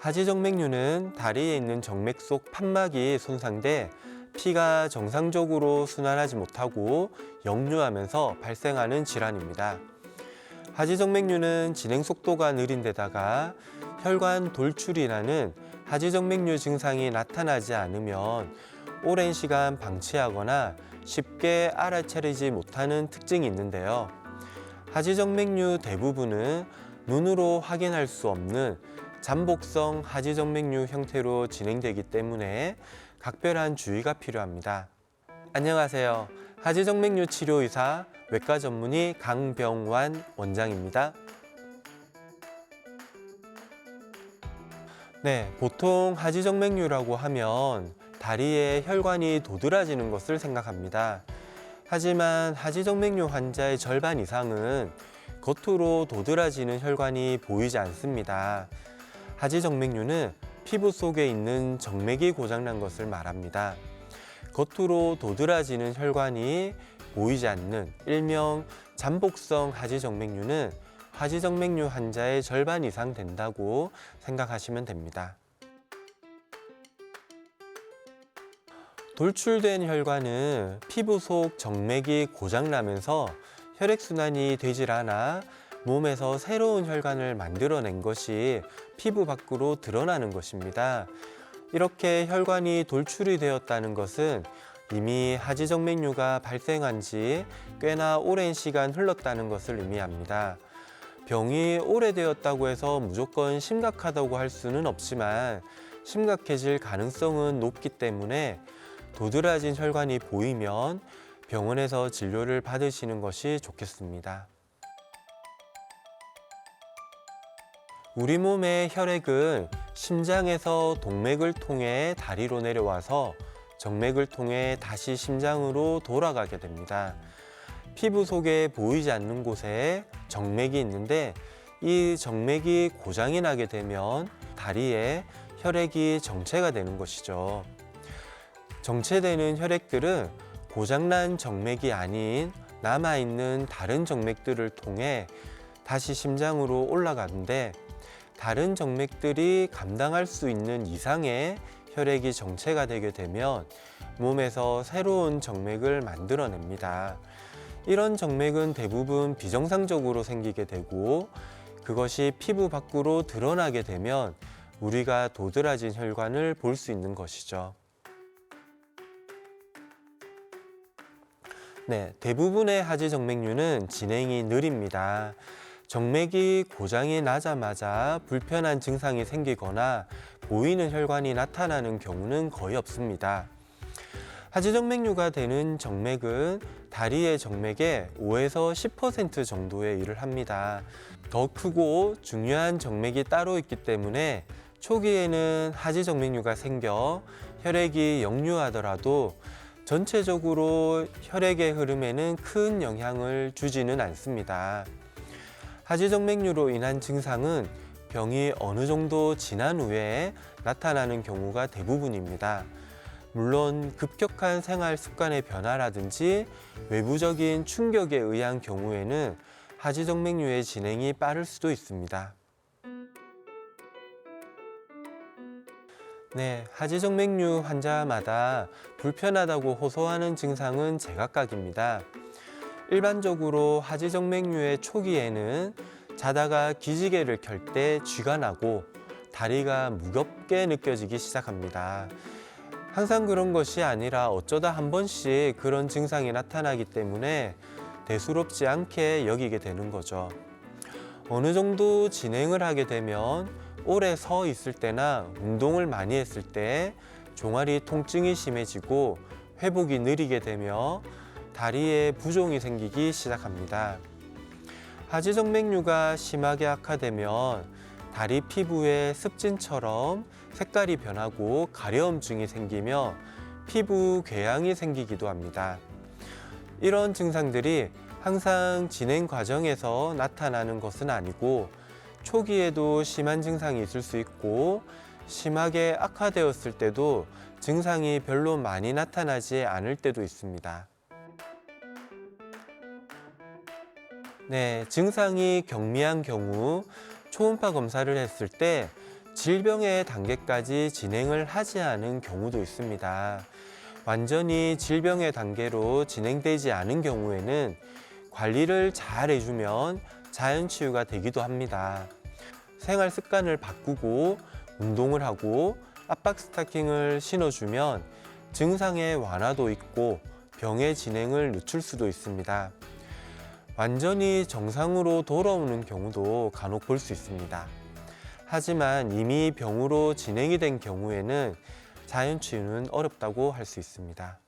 하지정맥류는 다리에 있는 정맥 속 판막이 손상돼 피가 정상적으로 순환하지 못하고 역류하면서 발생하는 질환입니다. 하지정맥류는 진행 속도가 느린 데다가 혈관 돌출이라는 하지정맥류 증상이 나타나지 않으면 오랜 시간 방치하거나 쉽게 알아차리지 못하는 특징이 있는데요. 하지정맥류 대부분은 눈으로 확인할 수 없는 잠복성 하지정맥류 형태로 진행되기 때문에 각별한 주의가 필요합니다. 안녕하세요. 하지정맥류 치료의사 외과 전문의 강병완 원장입니다. 네, 보통 하지정맥류라고 하면 다리에 혈관이 도드라지는 것을 생각합니다. 하지만 하지정맥류 환자의 절반 이상은 겉으로 도드라지는 혈관이 보이지 않습니다. 하지정맥류는 피부 속에 있는 정맥이 고장난 것을 말합니다. 겉으로 도드라지는 혈관이 보이지 않는 일명 잠복성 하지정맥류는 하지정맥류 환자의 절반 이상 된다고 생각하시면 됩니다. 돌출된 혈관은 피부 속 정맥이 고장나면서 혈액순환이 되질 않아 몸에서 새로운 혈관을 만들어낸 것이 피부 밖으로 드러나는 것입니다. 이렇게 혈관이 돌출이 되었다는 것은 이미 하지정맥류가 발생한 지 꽤나 오랜 시간 흘렀다는 것을 의미합니다. 병이 오래되었다고 해서 무조건 심각하다고 할 수는 없지만 심각해질 가능성은 높기 때문에 도드라진 혈관이 보이면 병원에서 진료를 받으시는 것이 좋겠습니다. 우리 몸의 혈액은 심장에서 동맥을 통해 다리로 내려와서 정맥을 통해 다시 심장으로 돌아가게 됩니다. 피부 속에 보이지 않는 곳에 정맥이 있는데 이 정맥이 고장이 나게 되면 다리에 혈액이 정체가 되는 것이죠. 정체되는 혈액들은 고장난 정맥이 아닌 남아있는 다른 정맥들을 통해 다시 심장으로 올라가는데 다른 정맥들이 감당할 수 있는 이상의 혈액이 정체가 되게 되면 몸에서 새로운 정맥을 만들어냅니다. 이런 정맥은 대부분 비정상적으로 생기게 되고 그것이 피부 밖으로 드러나게 되면 우리가 도드라진 혈관을 볼 수 있는 것이죠. 네, 대부분의 하지정맥류는 진행이 느립니다. 정맥이 고장이 나자마자 불편한 증상이 생기거나 보이는 혈관이 나타나는 경우는 거의 없습니다. 하지정맥류가 되는 정맥은 다리의 정맥의 5에서 10% 정도의 일을 합니다. 더 크고 중요한 정맥이 따로 있기 때문에 초기에는 하지정맥류가 생겨 혈액이 역류하더라도 전체적으로 혈액의 흐름에는 큰 영향을 주지는 않습니다. 하지정맥류로 인한 증상은 병이 어느 정도 지난 후에 나타나는 경우가 대부분입니다. 물론 급격한 생활 습관의 변화라든지 외부적인 충격에 의한 경우에는 하지정맥류의 진행이 빠를 수도 있습니다. 네, 하지정맥류 환자마다 불편하다고 호소하는 증상은 제각각입니다. 일반적으로 하지정맥류의 초기에는 자다가 기지개를 켤 때 쥐가 나고 다리가 무겁게 느껴지기 시작합니다. 항상 그런 것이 아니라 어쩌다 한 번씩 그런 증상이 나타나기 때문에 대수롭지 않게 여기게 되는 거죠. 어느 정도 진행을 하게 되면 오래 서 있을 때나 운동을 많이 했을 때 종아리 통증이 심해지고 회복이 느리게 되며 다리에 부종이 생기기 시작합니다. 하지정맥류가 심하게 악화되면 다리 피부에 습진처럼 색깔이 변하고 가려움증이 생기며 피부 궤양이 생기기도 합니다. 이런 증상들이 항상 진행 과정에서 나타나는 것은 아니고 초기에도 심한 증상이 있을 수 있고 심하게 악화되었을 때도 증상이 별로 많이 나타나지 않을 때도 있습니다. 네, 증상이 경미한 경우 초음파 검사를 했을 때 질병의 단계까지 진행을 하지 않은 경우도 있습니다. 완전히 질병의 단계로 진행되지 않은 경우에는 관리를 잘 해주면 자연치유가 되기도 합니다. 생활 습관을 바꾸고 운동을 하고 압박 스타킹을 신어주면 증상의 완화도 있고 병의 진행을 늦출 수도 있습니다. 완전히 정상으로 돌아오는 경우도 간혹 볼 수 있습니다. 하지만 이미 병으로 진행이 된 경우에는 자연치유는 어렵다고 할 수 있습니다.